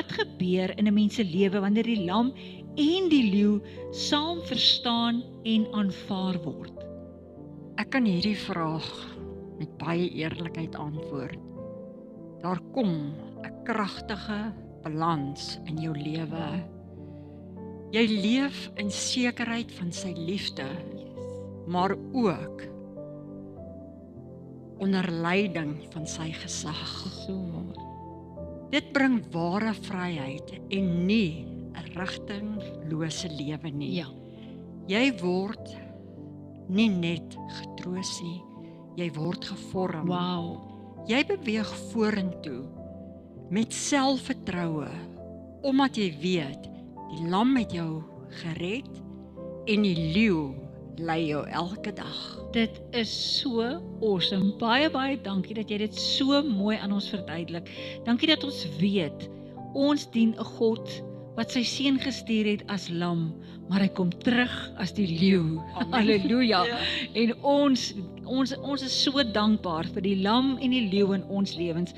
wat gebeur in 'n mens se lewe wanneer die lam en die leeu saam verstaan en aanvaar word? Ek kan hierdie vraag met baie eerlikheid antwoord. Daar kom 'n kragtige balans in jou lewe. Jy leef in sekerheid van sy liefde, maar ook onder leiding van sy gesag. So waar. Dit bring ware vryheid en nie 'n rigtinglose lewe nie. Ja. Jy word nie net getroos nie, jy word gevorm. Wow. Jy beweeg vorentoe met selfvertroue, omdat jy weet, die lam het jou gered en die leeu lei jou elke dag. Dit is so awesome. Baie dankie dat jy dit so mooi aan ons verduidelik. Dankie dat ons weet, ons dien 'n God wat sy seun gestuur het as lam, maar hy kom terug as die leeu. Halleluja. Ja. En ons is so dankbaar vir die lam en die leeu in ons lewens,